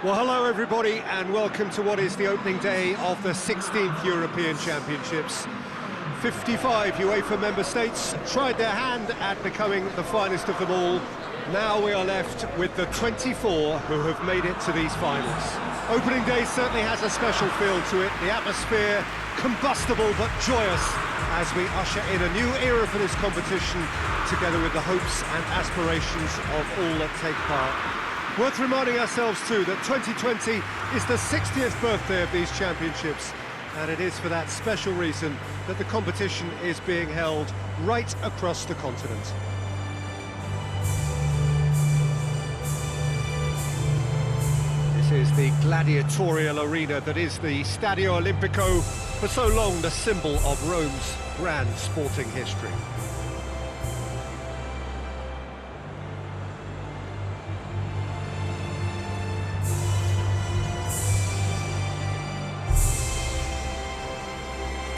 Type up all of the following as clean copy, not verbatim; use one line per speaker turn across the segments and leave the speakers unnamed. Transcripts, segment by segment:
Well, hello everybody, and welcome to what is the opening day of the 16th European Championships. 55 UEFA member states tried their hand at becoming the finest of them all. Now we are left with the 24 who have made it to these finals. Opening day certainly has a special feel to it. The atmosphere, combustible but joyous, as we usher in a new era for this competition, together with the hopes and aspirations of all that take part. Worth reminding ourselves too that 2020 is the 60th birthday of these championships, and it is for that special reason that the competition is being held right across the continent. This is the gladiatorial arena that is the Stadio Olimpico, for so long the symbol of Rome's grand sporting history.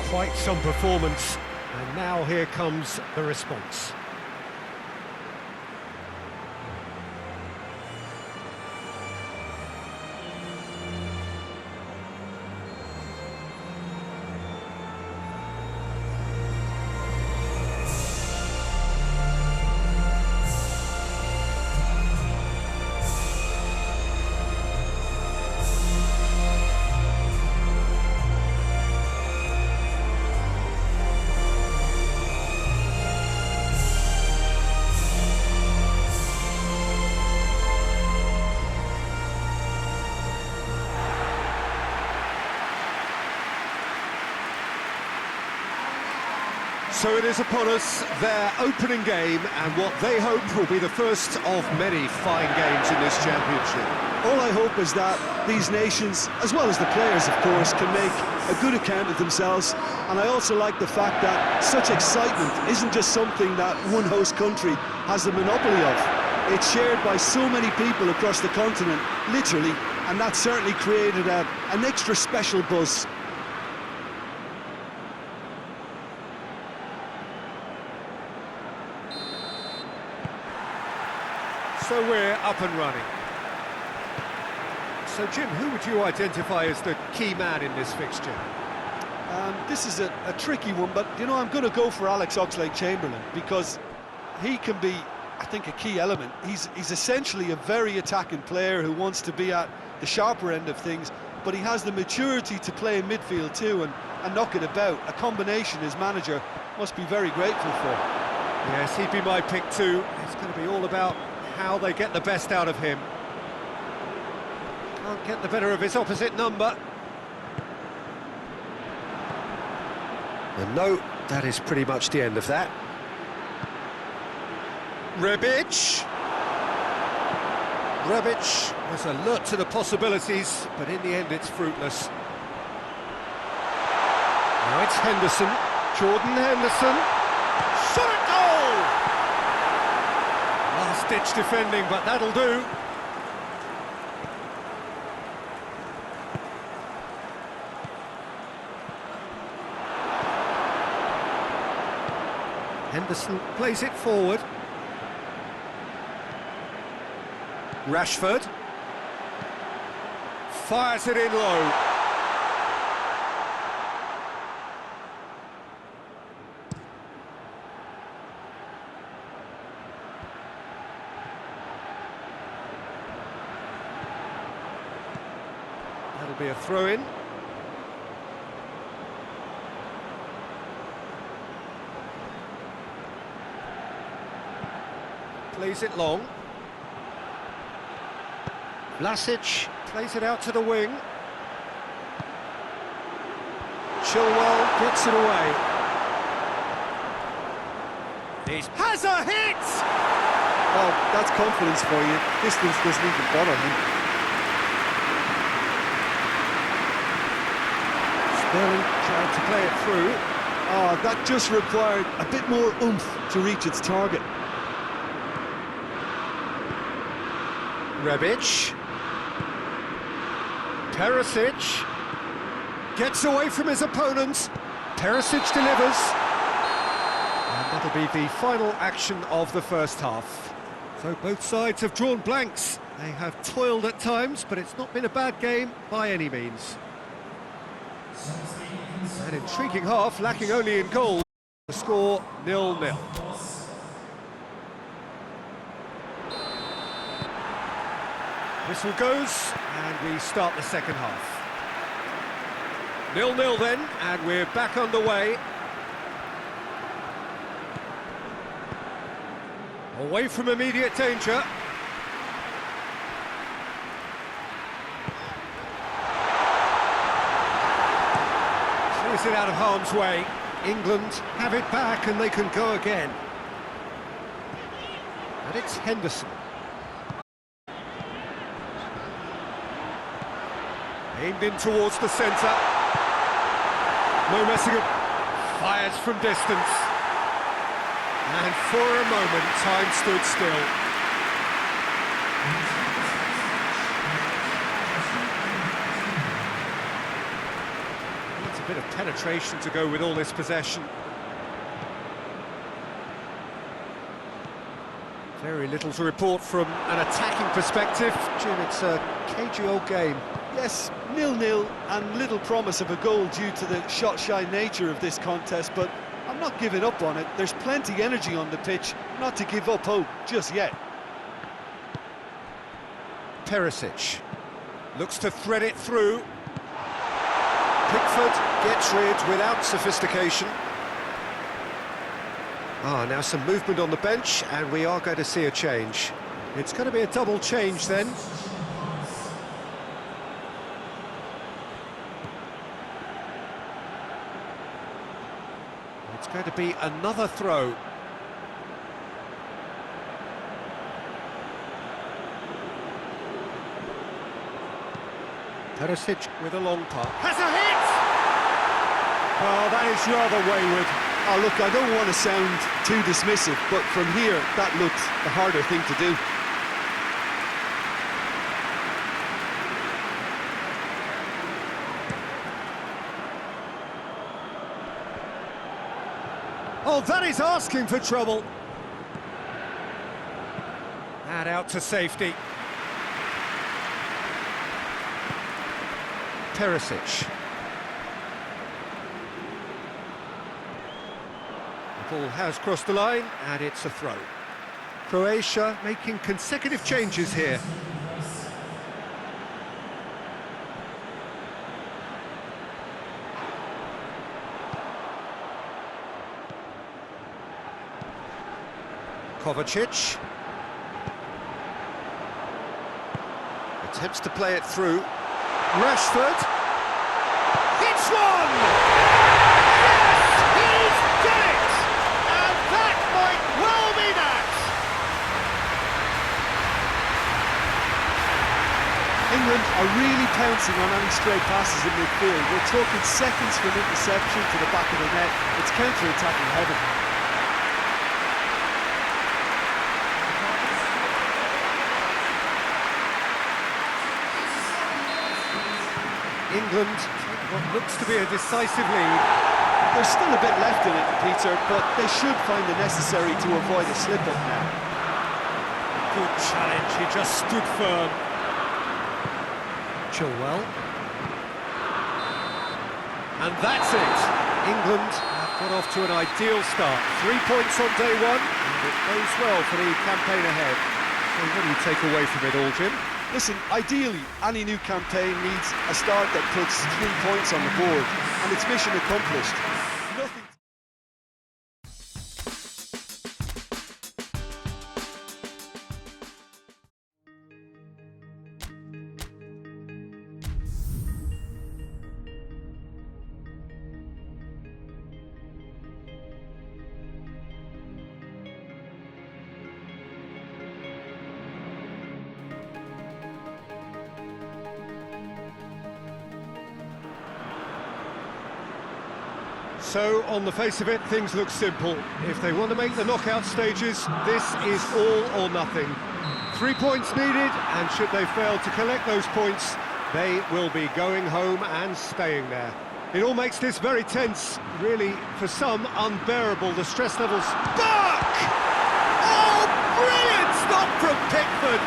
Quite some performance, and now here comes the response. So it is upon us, their opening game, and what they hope will be the first of many fine games in this championship.
All I hope is that these nations, as well as the players of course, can make a good account of themselves, and I also like the fact that such excitement isn't just something that one host country has the monopoly of. It's shared by so many people across the continent, literally, and that certainly created an extra special buzz.
So we're up and running. So Jim, who would you identify as the key man in this fixture?
This is a tricky one, but you know, I'm going to go for Alex Oxlade-Chamberlain because he can be, I think, a key element. He's essentially a very attacking player who wants to be at the sharper end of things, but he has the maturity to play in midfield too and knock it about, a combination his manager must be very grateful for.
Yes, he'd be my pick too. It's going to be all about how they get the best out of him. Can't get the better of his opposite number. And no, that is pretty much the end of that. Rebic was alert to the possibilities, but in the end it's fruitless. Now it's Henderson, Jordan Henderson. Shot at goal! Last-ditch defending, but that'll do. Henderson plays it forward. Rashford fires it in low. That'll be a throw-in. Plays it long. Vlasic plays it out to the wing. Chilwell gets it away. He has a hit!
Well, that's confidence for you. Distance doesn't even bother him.
Sterling tried to play it through.
Oh, that just required a bit more oomph to reach its target.
Rebic. Perisic gets away from his opponent. Perisic delivers. And that'll be the final action of the first half. So both sides have drawn blanks, They have toiled at times, but it's not been a bad game by any means. An intriguing half, lacking only in goals. The score 0-0. Whistle goes, and we start the second half. 0-0 then, and we're back underway. Away from immediate danger. Clears it out of harm's way. England have it back and they can go again. And it's Henderson. Aimed in towards the centre. No messing up. Fires from distance. And for a moment, time stood still. It's a bit of penetration to go with all this possession. Very little to report from an attacking perspective. Jim, it's a cagey old game.
Yes, 0-0 and little promise of a goal due to the shot-shy nature of this contest, but I'm not giving up on it. There's plenty energy on the pitch, not to give up hope just yet.
Perisic looks to thread it through. Pickford gets rid without sophistication. Now some movement on the bench, and we are going to see a change. It's going to be a double change then. It's going to be another throw. Perisic with a long pass. Has a hit! Oh, that is rather wayward.
Oh, look, I don't want to sound too dismissive, but from here, that looks the harder thing to do.
Oh, that is asking for trouble. And out to safety. Perisic. The ball has crossed the line, and it's a throw. Croatia making consecutive changes here. Kovacic attempts to play it through. Rashford hits one! Yes, he's done it! And that might well be that!
England are really pouncing on any stray passes in midfield. We're talking seconds from interception to the back of the net. It's counter-attacking heaven.
England take what looks to be a decisive lead.
There's still a bit left in it, Peter, but they should find it necessary to avoid a slip-up now.
Good challenge, he just stood firm. Chilwell. And that's it. England have got off to an ideal start. 3 points on day one, and it goes well for the campaign ahead. So what do you take away from it all, Jim?
Listen, ideally, any new campaign needs a start that puts 3 points on the board, and it's mission accomplished. Nothing.
So, on the face of it, things look simple. If they want to make the knockout stages, this is all or nothing. 3 points needed, and should they fail to collect those points, they will be going home and staying there. It all makes this very tense, really, for some, unbearable. The stress levels... Buck! Oh, brilliant stop from Pickford!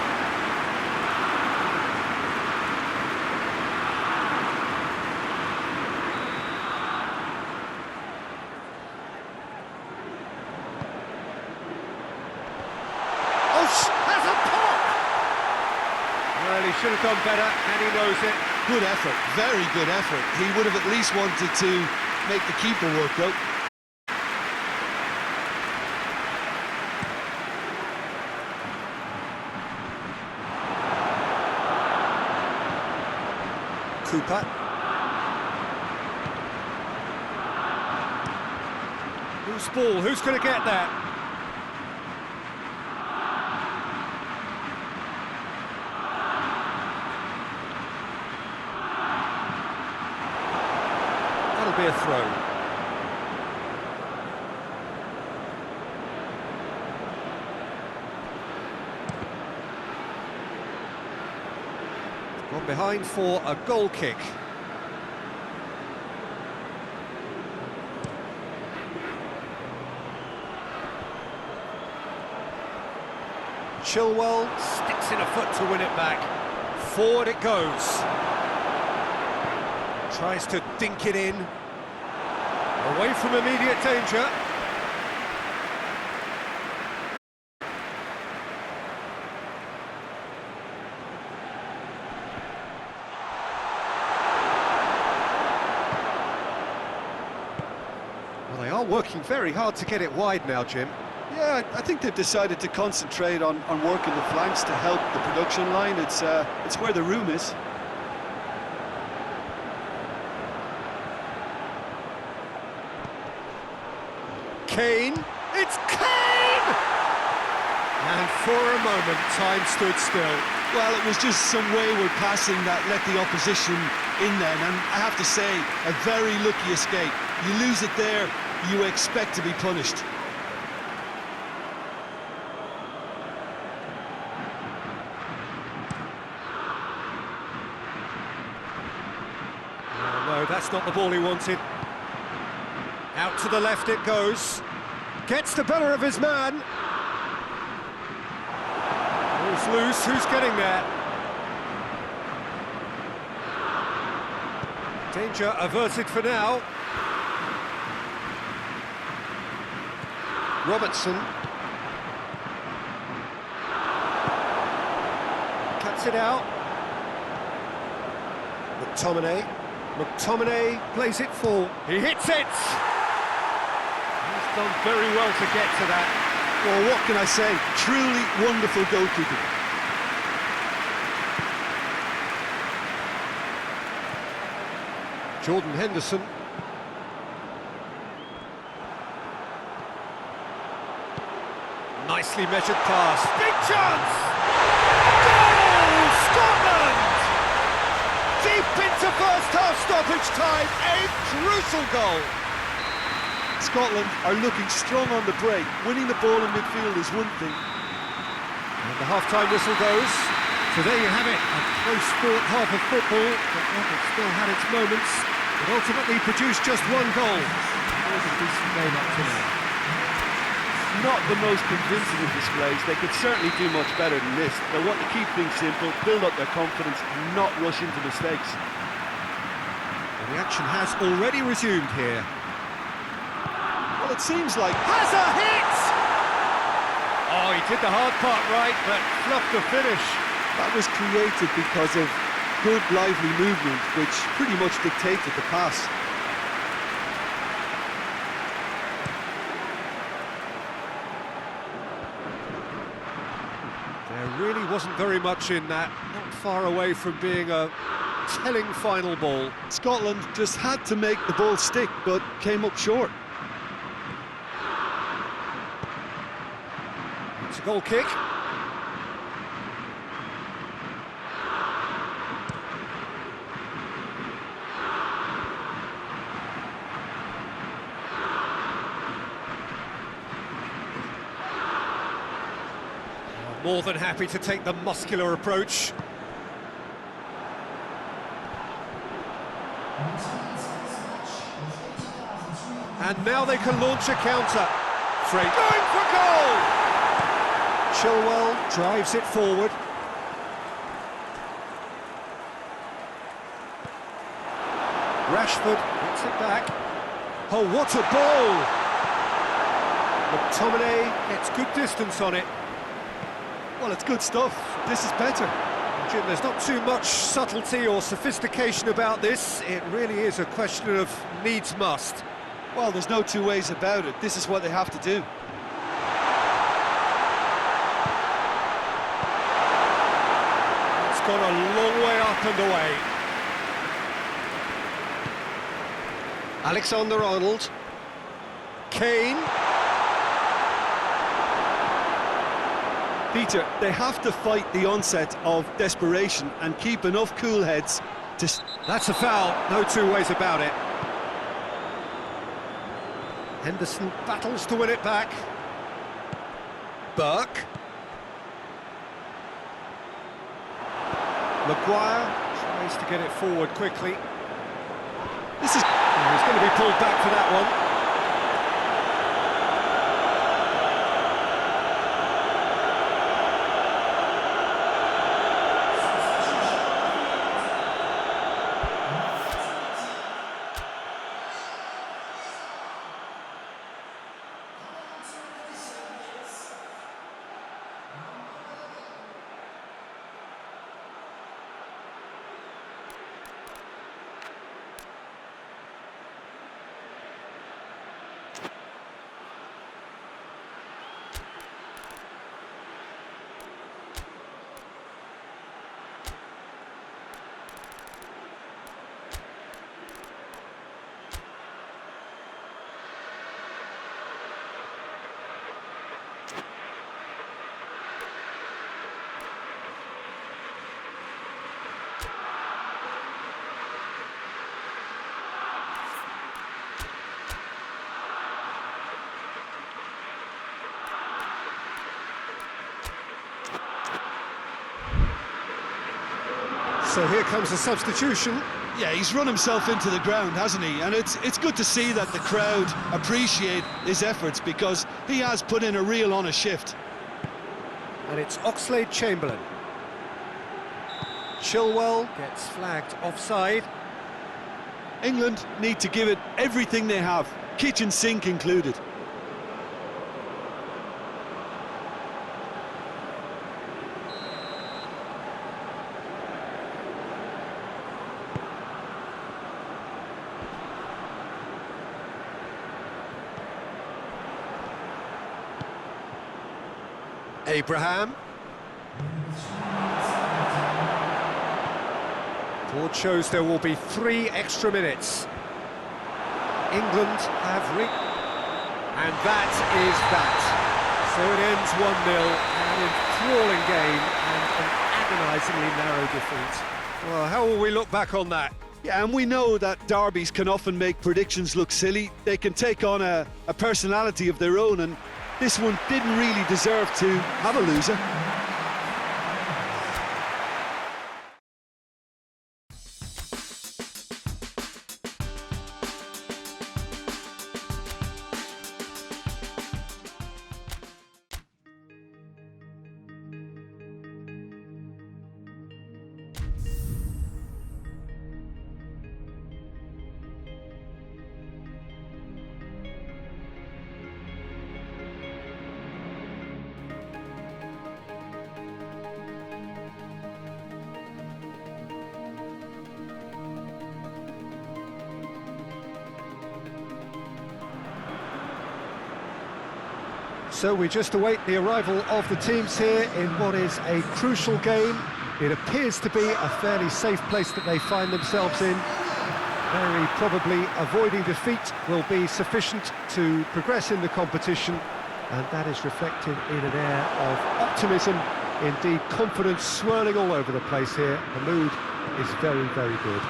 should have done better, and he knows it.
Good effort, very good effort. He would have at least wanted to make the keeper work, though.
Cooper. Who's ball? Who's going to get that? That'll be a throw. Gone behind for a goal kick. Chilwell sticks in a foot to win it back. Forward it goes. Tries to dink it in. Away from immediate danger. Well, they are working very hard to get it wide now, Jim.
Yeah, I think they've decided to concentrate on working the flanks to help the production line. It's where the room is.
Kane, it's Kane! And for a moment, time stood still.
Well, it was just some wayward passing that let the opposition in then, and I have to say, a very lucky escape. You lose it there, you expect to be punished.
No, that's not the ball he wanted. Out to the left it goes. Gets the better of his man. Ball's loose, who's getting there? Danger averted for now. Robertson. Cuts it out. McTominay plays it full. He hits it! He's done very well to get to that.
Well, what can I say? Truly wonderful goalkeeping.
Jordan Henderson. Nicely measured pass. Big chance! Goal! Scotland! Deep into first half stoppage time, a crucial goal.
Scotland are looking strong on the break. Winning the ball in midfield is one thing.
And the half-time whistle goes. So there you have it, a close-fought half of football, but one that still had its moments. It ultimately produced just one goal. It was a decent game up to now.
Not the most convincing of displays. They could certainly do much better than this. They want to keep things simple, build up their confidence, and not rush into mistakes.
And the action has already resumed here.
Well, it seems like...
Has a hit! Oh, he did the hard part right, but fluffed the finish.
That was created because of good, lively movement, which pretty much dictated the pass.
There really wasn't very much in that, not far away from being a telling final ball.
Scotland just had to make the ball stick, but came up short.
It's a goal kick. More than happy to take the muscular approach. And now they can launch a counter. Free. Going for goal! Chilwell drives it forward. Rashford gets it back. Oh, what a ball! McTominay gets good distance on it.
Well, it's good stuff. This is better.
Jim, there's not too much subtlety or sophistication about this. It really is a question of needs must.
Well, there's no two ways about it. This is what they have to do.
It's gone a long way up and away. Alexander-Arnold. Kane.
Peter, they have to fight the onset of desperation and keep enough cool heads to...
That's a foul, no two ways about it. Henderson battles to win it back. Burke. Maguire tries to get it forward quickly.
This is...
Oh, he's going to be pulled back for that one. So here comes a substitution.
Yeah, he's run himself into the ground, hasn't he? And it's good to see that the crowd appreciate his efforts, because he has put in a real honest shift.
And it's Oxlade-Chamberlain. Chilwell gets flagged offside.
England need to give it everything they have, kitchen sink included.
Abraham. Board shows there will be 3 extra minutes. England have and that is that. So it ends 1-0, an enthralling game and an agonisingly narrow defeat. Well, how will we look back on that?
Yeah, and we know that derbies can often make predictions look silly. They can take on a personality of their own, and this one didn't really deserve to have a loser.
So we just await the arrival of the teams here in what is a crucial game. It appears to be a fairly safe place that they find themselves in. Very probably avoiding defeat will be sufficient to progress in the competition, and that is reflected in an air of optimism, indeed confidence swirling all over the place here. The mood is very, very good.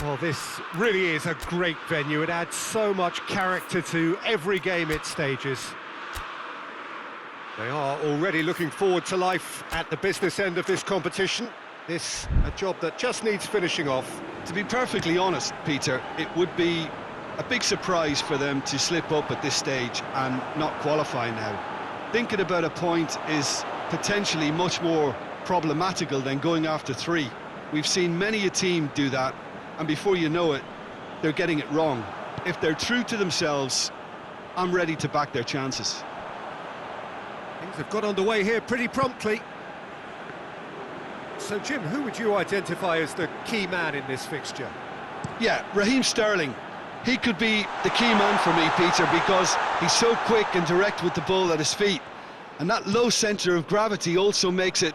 Well, this really is a great venue. It adds so much character to every game it stages. They are already looking forward to life at the business end of this competition. This, a job that just needs finishing off.
To be perfectly honest, Peter, it would be a big surprise for them to slip up at this stage and not qualify now. Thinking about a point is potentially much more problematical than going after 3. We've seen many a team do that, and before you know it, they're getting it wrong. If they're true to themselves, I'm ready to back their chances.
Things have got underway here pretty promptly. So, Jim, who would you identify as the key man in this fixture?
Yeah, Raheem Sterling. He could be the key man for me, Peter, because he's so quick and direct with the ball at his feet. And that low centre of gravity also makes it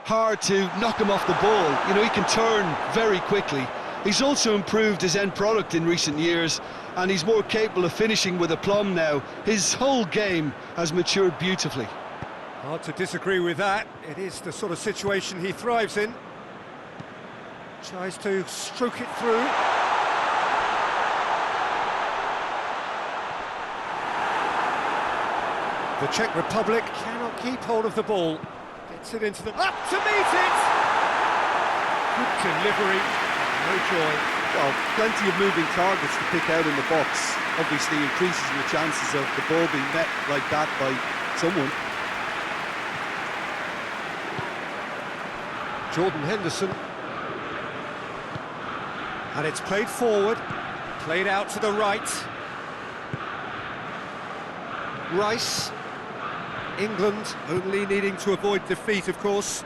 hard to knock him off the ball. You know, he can turn very quickly. He's also improved his end product in recent years, and he's more capable of finishing with aplomb now. His whole game has matured beautifully.
Hard to disagree with that. It is the sort of situation he thrives in. Tries to stroke it through. The Czech Republic cannot keep hold of the ball. Gets it into the... Up to meet it! Good delivery, no joy.
Well, plenty of moving targets to pick out in the box. Obviously increases the chances of the ball being met like that by someone.
Jordan Henderson. And it's played forward, played out to the right. Rice. England only needing to avoid defeat, of course.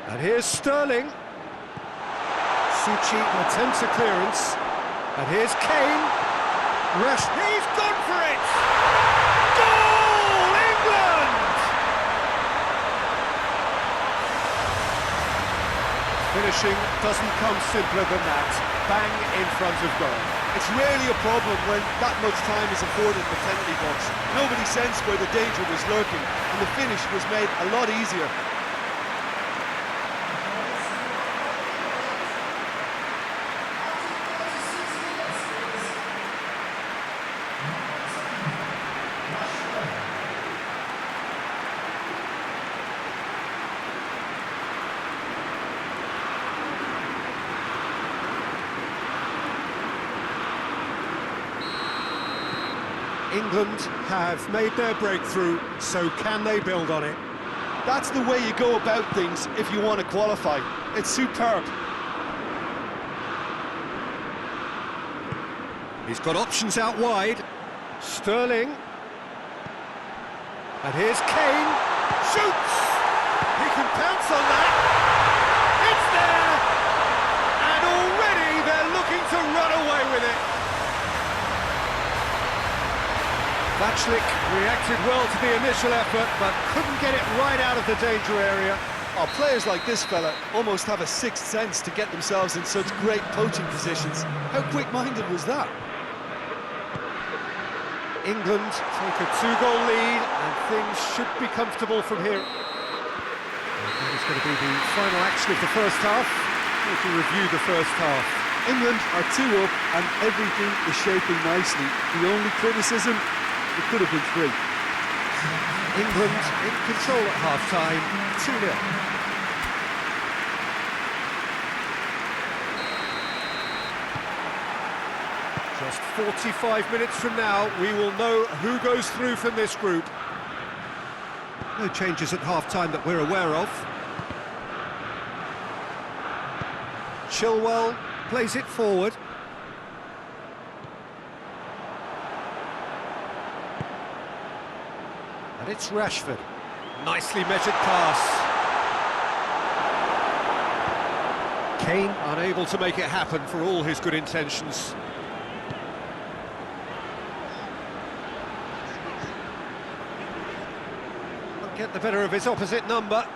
And here's Sterling. Suchi attempts a clearance. And here's Kane. Rush. He's gone for it! Goal! England! Finishing doesn't come simpler than that. Bang in front of goal.
It's rarely a problem when that much time is afforded in the penalty box. Nobody sensed where the danger was lurking, and the finish was made a lot easier.
England have made their breakthrough, so can they build on it?
That's the way you go about things if you want to qualify. It's superb.
He's got options out wide. Sterling. And here's Kane. Shoots! He can pounce on that. It's there! And already they're looking to run away with it. Vachlik reacted well to the initial effort, but couldn't get it right out of the danger area.
Oh, players like this fella almost have a sixth sense to get themselves in such great poaching positions. How quick-minded was that?
England take a 2-goal lead, and things should be comfortable from here. That is going to be the final action of the first half. If we review the first half.
England are 2 up and everything is shaping nicely. The only criticism, it could have been 3.
England in control at half-time, 2-0. Just 45 minutes from now, we will know who goes through from this group. No changes at half-time that we're aware of. Chilwell plays it forward. And it's Rashford. Nicely measured pass. Kane unable to make it happen for all his good intentions. Get the better of his opposite number.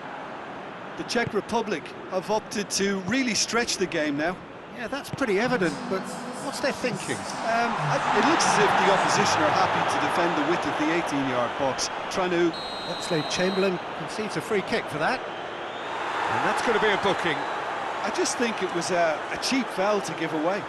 The Czech Republic have opted to really stretch the game now.
Yeah, that's pretty evident, but what's their thinking?
It looks as if the opposition are happy to defend the width of the 18-yard box, trying to...
Oxlade-Chamberlain concedes a free kick for that. And that's going to be a booking.
I just think it was a cheap foul to give away.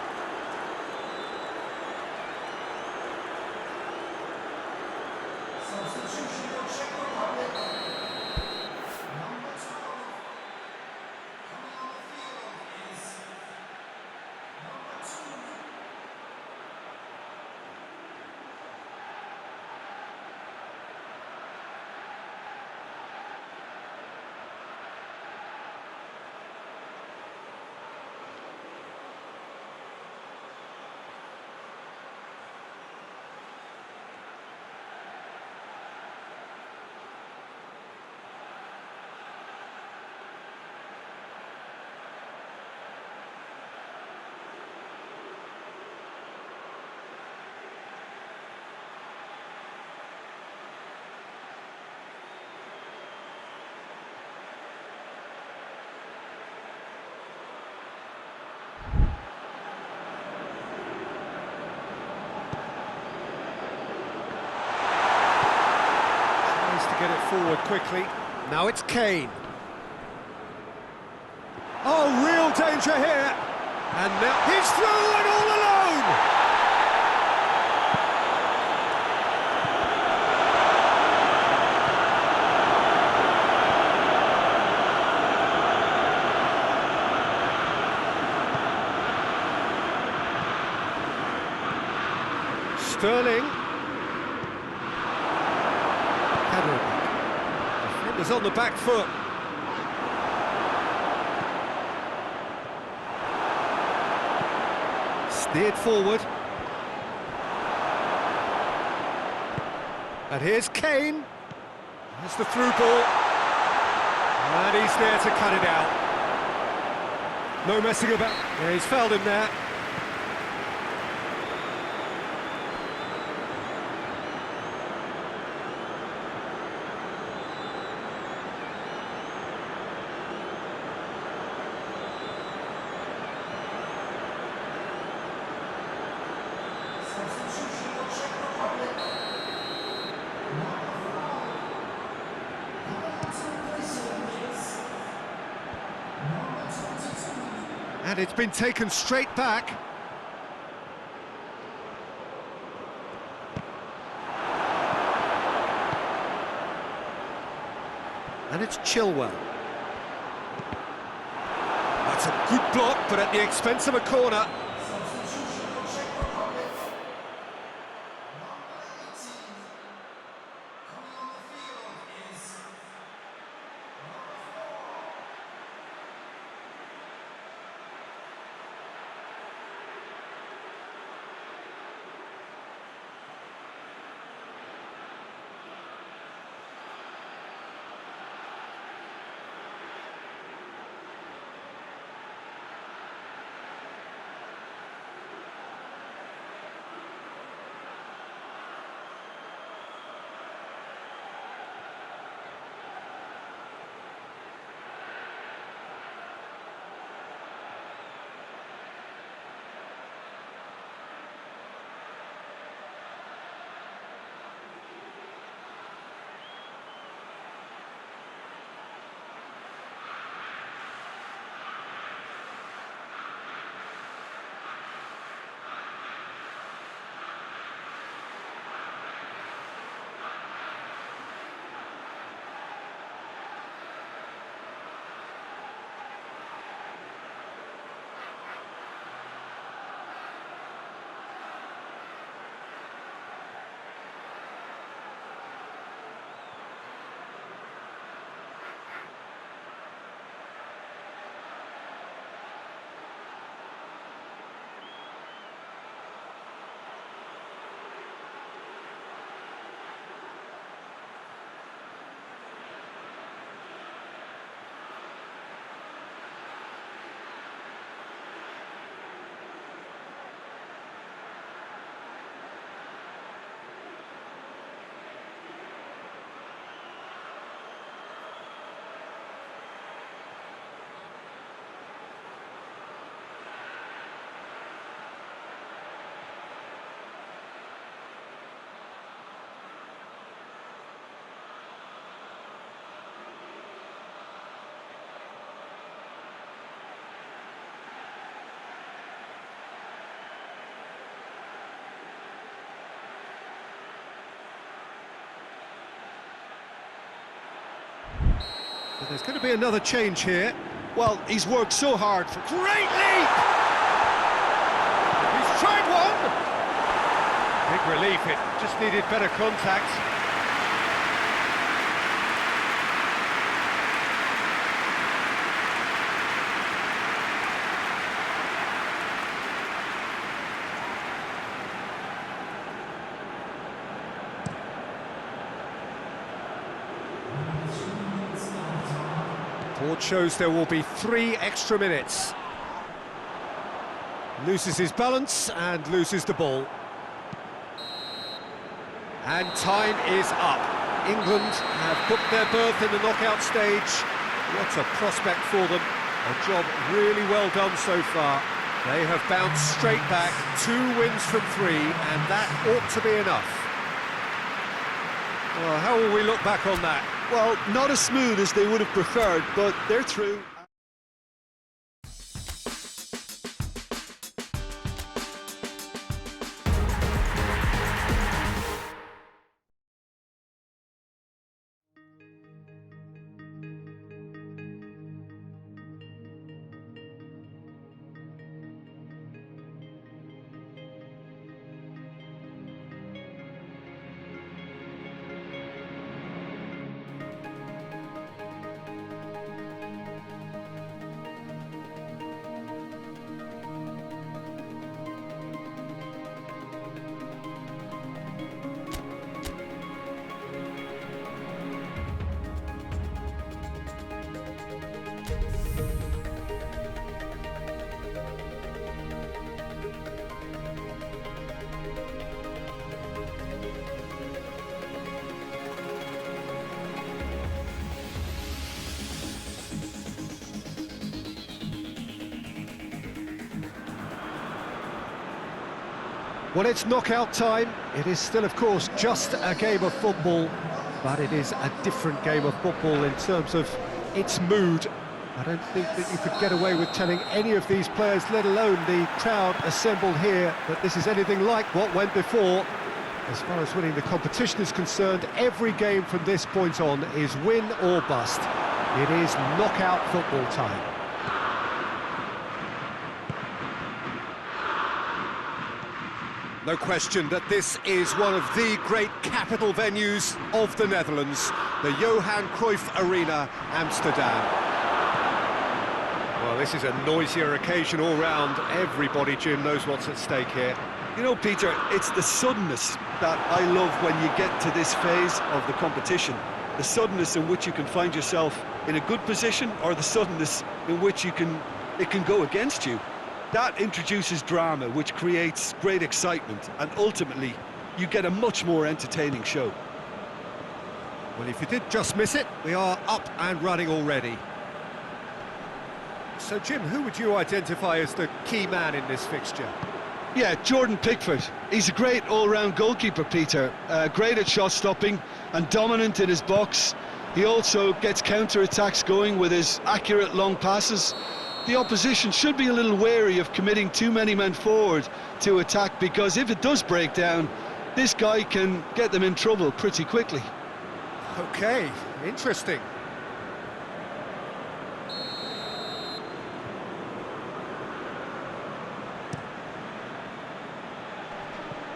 forward quickly. Now it's Kane. Oh, real danger here. And now he's through and all alone! Sterling. Defenders on the back foot. Steered forward. And here's Kane. There's the through ball. And he's there to cut it out. No messing about. Yeah, he's fouled him there. And it's been taken straight back. And it's Chilwell. That's a good block, but at the expense of a corner. But there's going to be another change here.
Well, he's worked so hard for...
Great leap! He's tried one! Big relief, it just needed better contact. Board shows there will be 3 extra minutes. Loses his balance and loses the ball. And time is up. England have booked their berth in the knockout stage. What a prospect for them. A job really well done so far. They have bounced straight back, 2 wins from 3, and that ought to be enough. Well, how will we look back on that?
Well, not as smooth as they would have preferred, but they're through.
Well, it's knockout time. It is still, of course, just a game of football, but it is a different game of football in terms of its mood. I don't think that you could get away with telling any of these players, let alone the crowd assembled here, that this is anything like what went before. As far as winning the competition is concerned, every game from this point on is win or bust. It is knockout football time. No question that this is one of the great capital venues of the Netherlands, the Johan Cruyff Arena, Amsterdam. Well, this is a noisier occasion all round. Everybody, Jim, knows what's at stake here.
You know, Peter, it's the suddenness that I love when you get to this phase of the competition. The suddenness in which you can find yourself in a good position, or the suddenness in which it can go against you. That introduces drama, which creates great excitement, and ultimately you get a much more entertaining show.
Well, if you did just miss it, we are up and running already. So, Jim, who would you identify as the key man in this fixture?
Yeah, Jordan Pickford. He's a great all-round goalkeeper, Peter. Great at shot stopping and dominant in his box. He also gets counter-attacks going with his accurate long passes. The opposition should be a little wary of committing too many men forward to attack, because if it does break down, this guy can get them in trouble pretty quickly.
Okay, interesting.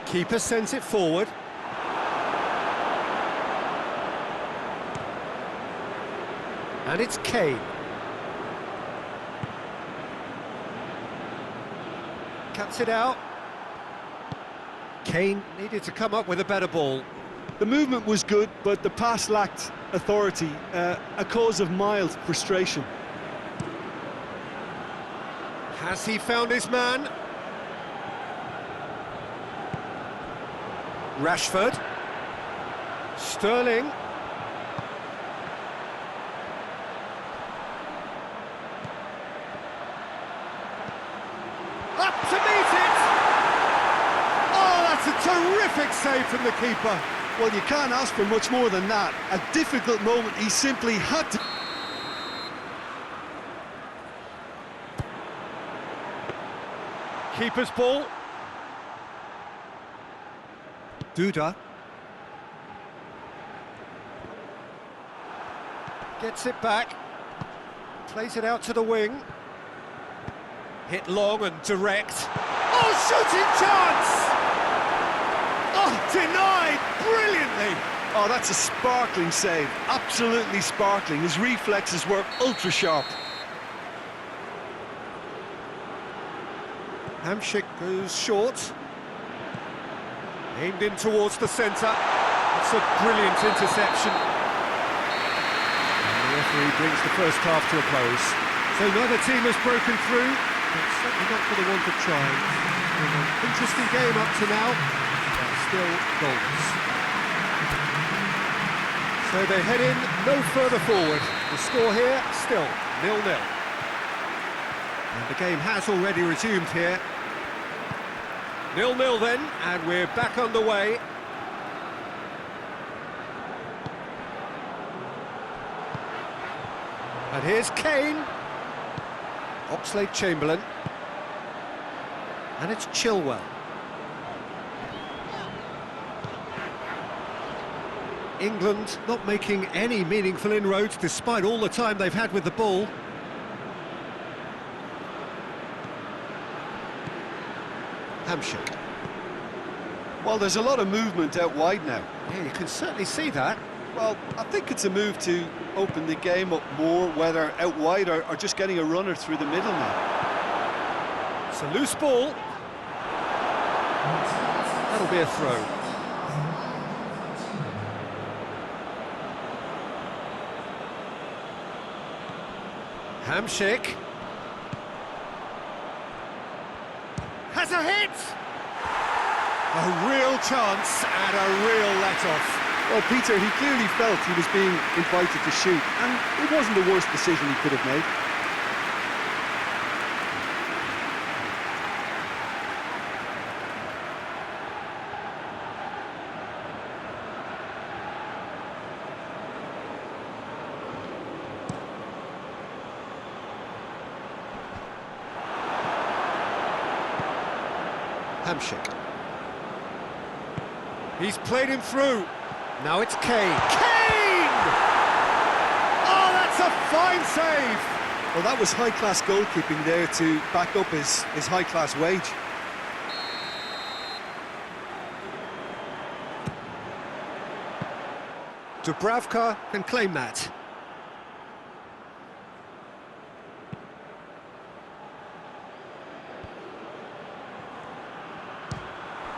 Keeper sends it forward. And it's Kane. Cuts it out. Kane needed to come up with a better ball.
The movement was good, but the pass lacked authority, a cause of mild frustration.
Has he found his man? Rashford. Sterling. Up to meet it! Oh, that's a terrific save from the keeper.
Well, you can't ask for much more than that. A difficult moment, he simply had to...
Keeper's ball. Duda. Gets it back. Plays it out to the wing. Hit long and direct. Oh, shooting chance! Oh, denied brilliantly.
Oh, that's a sparkling save. Absolutely sparkling. His reflexes were ultra sharp.
Hamsik goes short. Aimed in towards the centre. It's a brilliant interception. And the referee brings the first half to a close. So neither team has broken through, but certainly not for the want of trying. An interesting game up to now, but still goals. So they head in no further forward. The score here, still 0-0. And the game has already resumed here. 0-0 then, and we're back underway. And here's Kane. Oxlade-Chamberlain. And it's Chilwell. England not making any meaningful inroads despite all the time they've had with the ball. Hamsik.
Well, there's a lot of movement out wide now.
Yeah, you can certainly see that.
Well, I think it's a move to open the game up more, whether out wide or just getting a runner through the middle now.
It's a loose ball. That'll be a throw. Hamsik. Has a hit! A real chance and a real let-off.
Well, Peter, he clearly felt he was being invited to shoot, and it wasn't the worst decision he could have made.
Hamsik. He's played him through. Now it's Kane. Kane! Oh, that's a fine save!
Well, that was high-class goalkeeping there to back up his high-class wage.
Dubravka can claim that.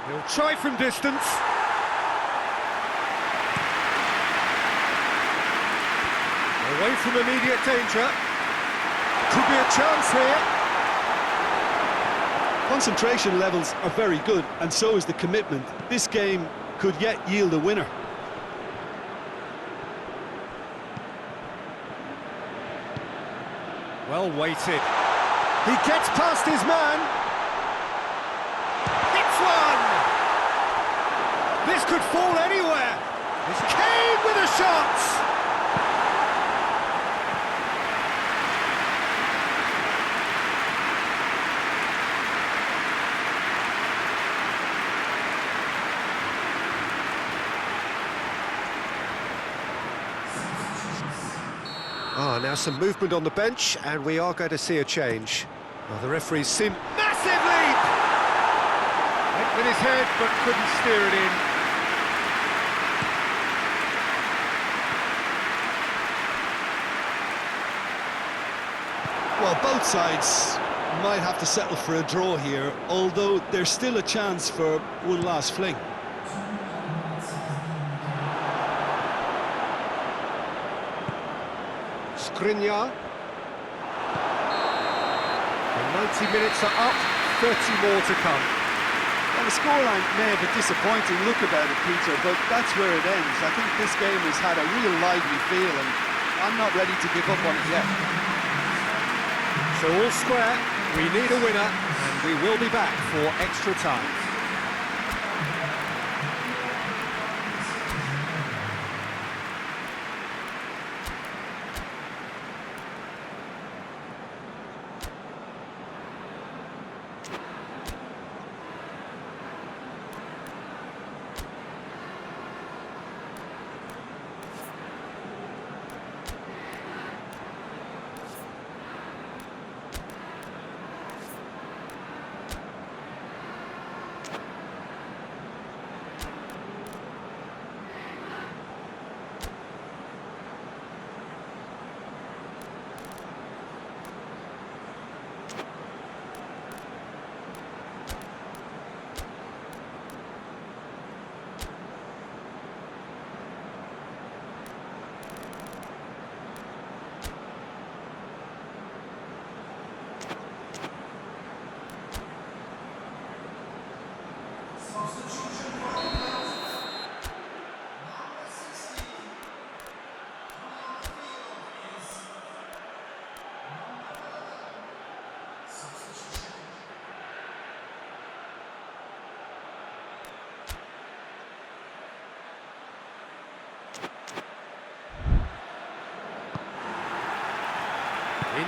He'll try from distance. Away from immediate danger. Could be a chance here.
Concentration levels are very good, and so is the commitment. This game could yet yield a winner.
Well weighted. He gets past his man. Hits one! This could fall anywhere. It's Kane with a shot! Now some movement on the bench, and we are going to see a change. Well, the referee's seen massive leap! Went with his head, but couldn't steer it in.
Well, both sides might have to settle for a draw here, although there's still a chance for one last fling.
Skriniar. And 90 minutes are up, 30 more to come.
Well, the scoreline may have a disappointing look about it, Peter, but that's where it ends. I think this game has had a real lively feel, and I'm not ready to give up on it yet.
So all square, we need a winner, and we will be back for extra time.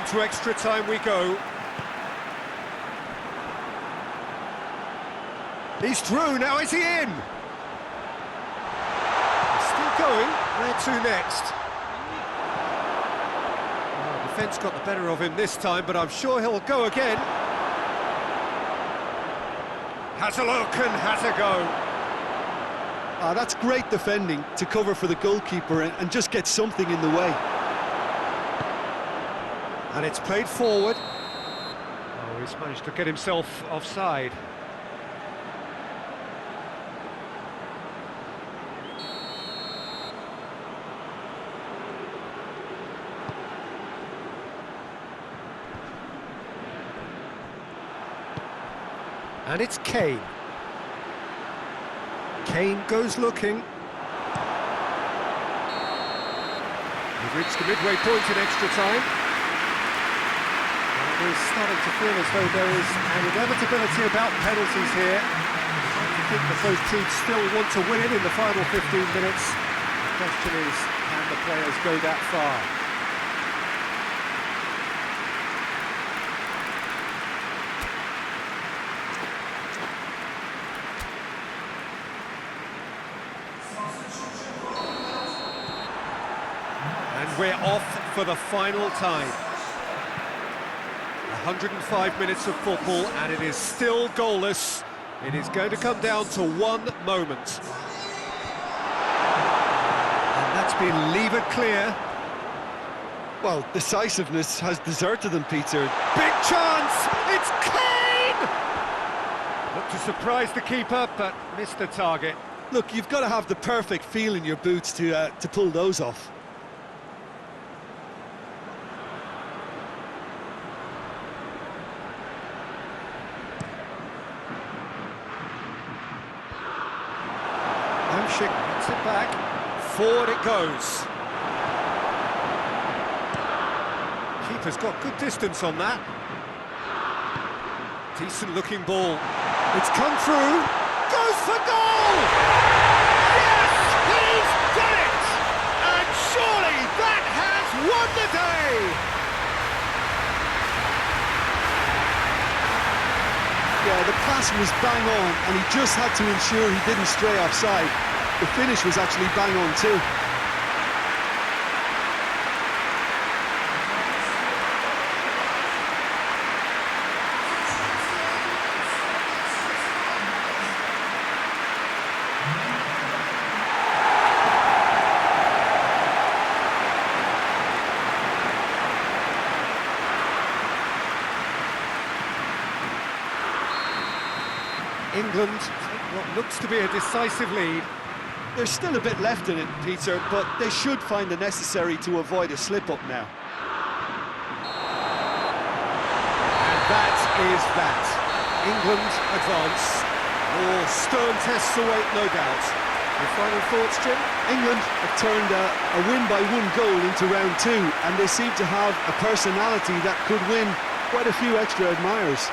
into extra time we go. He's through, now is he in? He's still going, where to next? Oh, defence got the better of him this time, but I'm sure he'll go again. Has a look and has a go.
That's great defending to cover for the goalkeeper and just get something in the way.
And it's played forward. Oh, he's managed to get himself offside. And it's Kane. Kane goes looking. We've reached the midway point in extra time. And we're starting to feel as though there is an inevitability about penalties here. I think that both teams still want to win it in the final 15 minutes. The question is, can the players go that far? And we're off for the final time. 105 minutes of football, and it is still goalless. It is going to come down to one moment. And that's been levered clear.
Well, decisiveness has deserted them, Peter.
Big chance! It's Kane! Looked to surprise the keeper, but missed the target.
Look, you've got to have the perfect feel in your boots to pull those off.
Schick gets it back, forward it goes. Keeper's got good distance on that. Decent looking ball. It's come through, goes for goal! Yes, he's done it! And surely that has won the day!
Yeah, the pass was bang on, and he just had to ensure he didn't stray offside. The finish was actually bang on too.
England take what looks to be a decisive lead.
There's still a bit left in it, Peter, but they should find the necessary to avoid a slip-up now.
And that is that. England advance. More stern tests await, no doubt. Your final thoughts, Jim?
England have turned a win by one goal into round two, and they seem to have a personality that could win quite a few extra admirers.